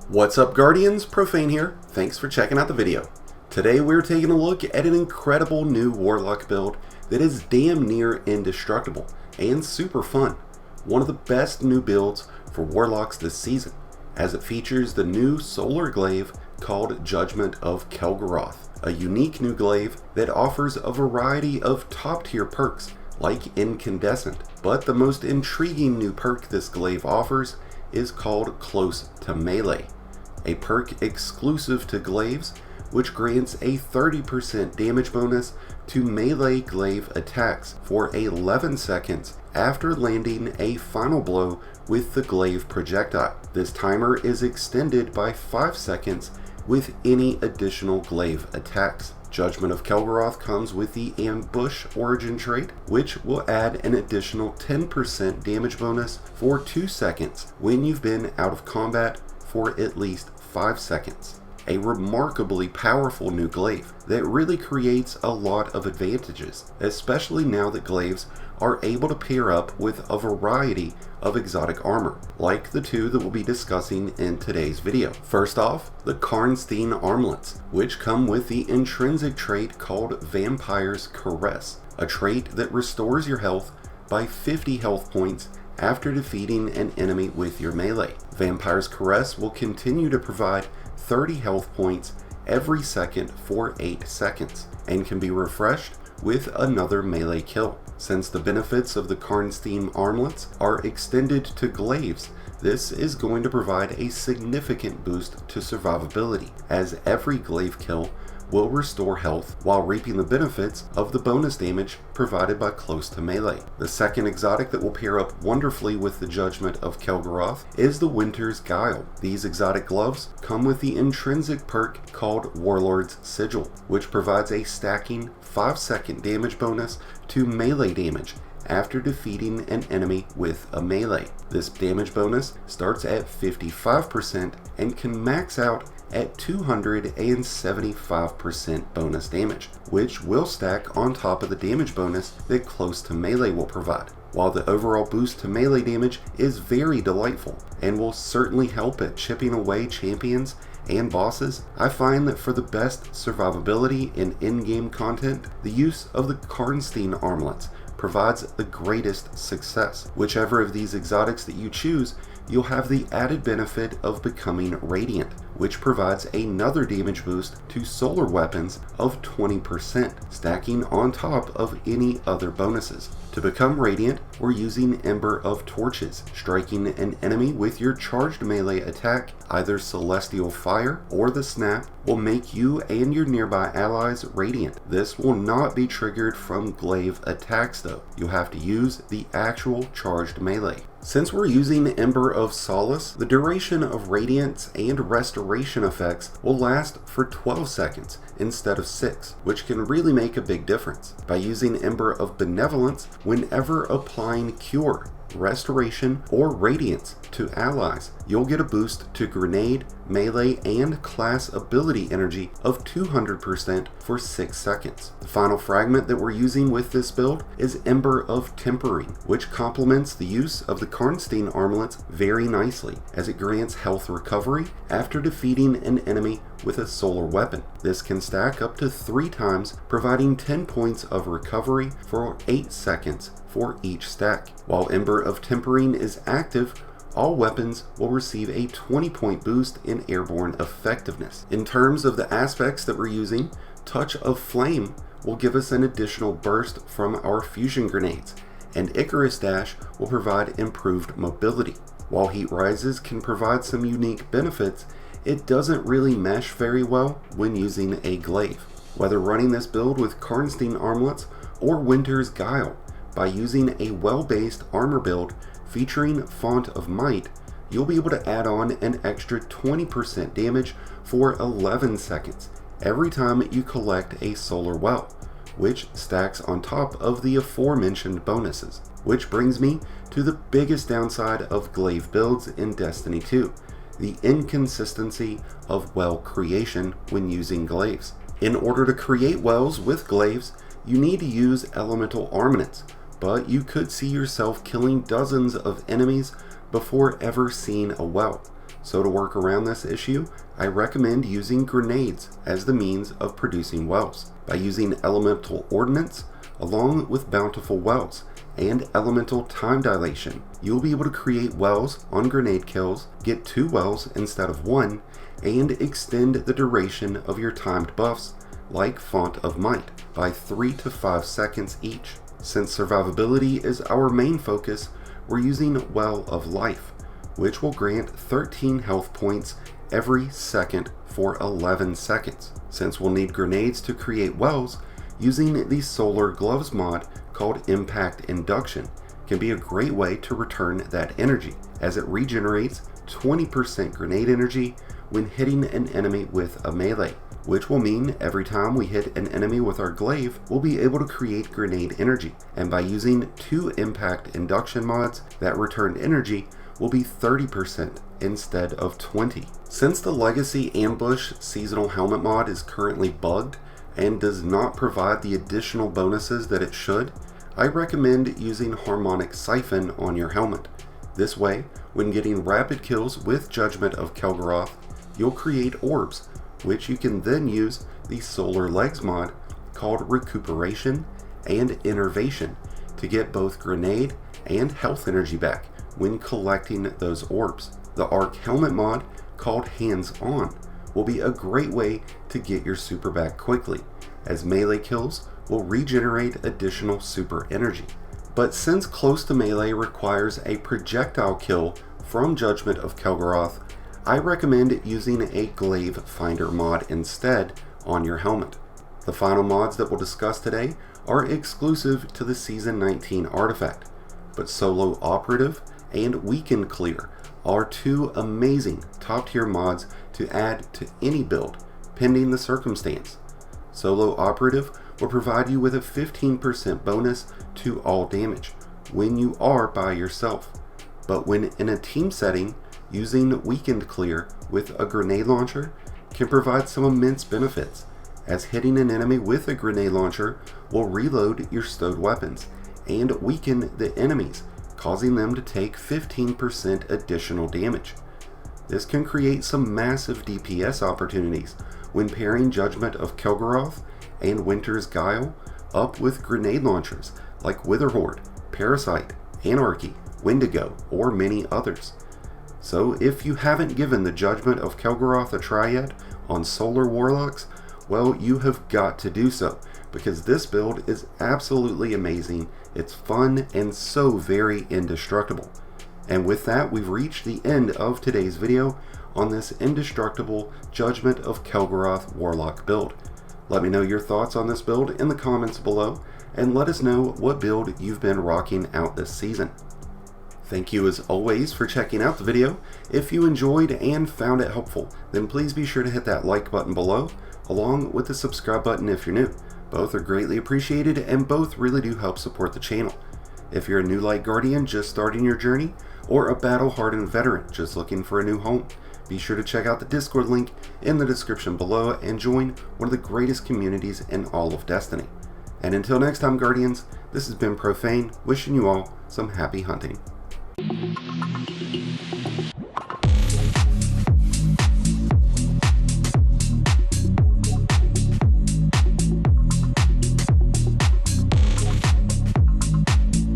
What's up, Guardians? Profane here. Thanks for checking out the video. Today we're taking a look at an incredible new Warlock build that is damn near indestructible and super fun. One of the best new builds for Warlocks this season, as it features the new solar glaive called Judgement of Kelgorath, a unique new glaive that offers a variety of top tier perks like Incandescent, but the most intriguing new perk this glaive offers is called Close to Melee, a perk exclusive to glaives which grants a 30% damage bonus to melee glaive attacks for 11 seconds after landing a final blow with the glaive projectile. This timer is extended by 5 seconds with any additional glaive attacks. Judgement of Kelgorath comes with the Ambush origin trait, which will add an additional 10% damage bonus for 2 seconds when you've been out of combat for at least 5 seconds. A remarkably powerful new glaive that really creates a lot of advantages, especially now that glaives are able to pair up with a variety of exotic armor, like the two that we'll be discussing in today's video. First off, the Karnstein Armlets, which come with the intrinsic trait called Vampire's Caress, a trait that restores your health by 50 health points after defeating an enemy with your melee. Vampire's Caress will continue to provide 30 health points every second for 8 seconds, and can be refreshed with another melee kill. Since the benefits of the Karnstein Armlets are extended to glaives, this is going to provide a significant boost to survivability, as every glaive kill will restore health while reaping the benefits of the bonus damage provided by Close to Melee. The second exotic that will pair up wonderfully with the Judgement of Kelgorath is the Winter's Guile. These exotic gloves come with the intrinsic perk called Warlord's Sigil, which provides a stacking 5-second damage bonus to melee damage after defeating an enemy with a melee. This damage bonus starts at 55% and can max out at 275% bonus damage, which will stack on top of the damage bonus that Close to Melee will provide. While the overall boost to melee damage is very delightful and will certainly help at chipping away champions and bosses, I find that for the best survivability in in-game content, the use of the Karnstein Armlets provides the greatest success. Whichever of these exotics that you choose, you'll have the added benefit of becoming Radiant, which provides another damage boost to solar weapons of 20%, stacking on top of any other bonuses. To become Radiant, we're using Ember of Torches. Striking an enemy with your charged melee attack, either Celestial Fire or the Snap, will make you and your nearby allies Radiant. This will not be triggered from glaive attacks though. You'll have to use the actual charged melee. Since we're using Ember of Solace, the duration of Radiance and Restoration effects will last for 12 seconds instead of 6, which can really make a big difference. By using Ember of Benevolence, whenever applying Cure, Restoration, or Radiance to allies, you'll get a boost to grenade, melee, and class ability energy of 200% for 6 seconds. The final fragment that we're using with this build is Ember of Tempering, which complements the use of the Karnstein Armlets very nicely, as it grants health recovery after defeating an enemy with a solar weapon. This can stack up to 3 times, providing 10 points of recovery for 8 seconds for each stack. While Ember of Tempering is active, all weapons will receive a 20-point boost in airborne effectiveness. In terms of the aspects that we're using, Touch of Flame will give us an additional burst from our fusion grenades, and Icarus Dash will provide improved mobility. While Heat Rises can provide some unique benefits, it doesn't really mesh very well when using a glaive. Whether running this build with Karnstein Armlets or Winter's Guile, by using a well-based armor build featuring Font of Might, you'll be able to add on an extra 20% damage for 11 seconds every time you collect a solar well, which stacks on top of the aforementioned bonuses. Which brings me to the biggest downside of glaive builds in Destiny 2, the inconsistency of well creation when using glaives. In order to create wells with glaives, you need to use elemental armaments, but you could see yourself killing dozens of enemies before ever seeing a well. So to work around this issue, I recommend using grenades as the means of producing wells. By using elemental ordnance along with bountiful wells and elemental time dilation, you'll be able to create wells on grenade kills, get 2 wells instead of 1, and extend the duration of your timed buffs like Font of Might by 3 to 5 seconds each. Since survivability is our main focus, we're using Well of Life, which will grant 13 health points every second for 11 seconds. Since we'll need grenades to create wells, using the Solar Gloves mod called Impact Induction can be a great way to return that energy, as it regenerates 20% grenade energy when hitting an enemy with a melee, which will mean every time we hit an enemy with our glaive, we'll be able to create grenade energy. And by using 2 Impact Induction mods, that returned energy will be 30% instead of 20. Since the Legacy Ambush Seasonal Helmet mod is currently bugged and does not provide the additional bonuses that it should, I recommend using Harmonic Siphon on your helmet. This way, when getting rapid kills with Judgement of Kelgorath, you'll create orbs, which you can then use the Solar Legs mod called Recuperation and Innervation to get both grenade and health energy back when collecting those orbs. The Arc Helmet mod called Hands On will be a great way to get your super back quickly, as melee kills will regenerate additional super energy. But since close to melee requires a projectile kill from Judgement of Kelgorath, I recommend using a Glaive Finder mod instead on your helmet. The final mods that we'll discuss today are exclusive to the Season 19 artifact, but Solo Operative and Weekend Clear are 2 amazing top tier mods to add to any build, pending the circumstance. Solo Operative will provide you with a 15% bonus to all damage when you are by yourself, but when in a team setting, using Weekend Clear with a grenade launcher can provide some immense benefits, as hitting an enemy with a grenade launcher will reload your stowed weapons and weaken the enemies, causing them to take 15% additional damage. This can create some massive DPS opportunities when pairing Judgement of Kelgorath and Winter's Guile up with grenade launchers like Witherhoard, Parasite, Anarchy, Wendigo, or many others. So if you haven't given the Judgement of Kelgorath a try yet on Solar Warlocks, well, you have got to do so, because this build is absolutely amazing, it's fun, and so very indestructible. And with that, we've reached the end of today's video on this indestructible Judgement of Kelgorath Warlock build. Let me know your thoughts on this build in the comments below, and let us know what build you've been rocking out this season. Thank you as always for checking out the video. If you enjoyed and found it helpful, then please be sure to hit that like button below, along with the subscribe button if you're new. Both are greatly appreciated and both really do help support the channel. If you're a new Light Guardian just starting your journey, or a battle-hardened veteran just looking for a new home, be sure to check out the Discord link in the description below and join one of the greatest communities in all of Destiny. And until next time, Guardians, this has been Profane, wishing you all some happy hunting.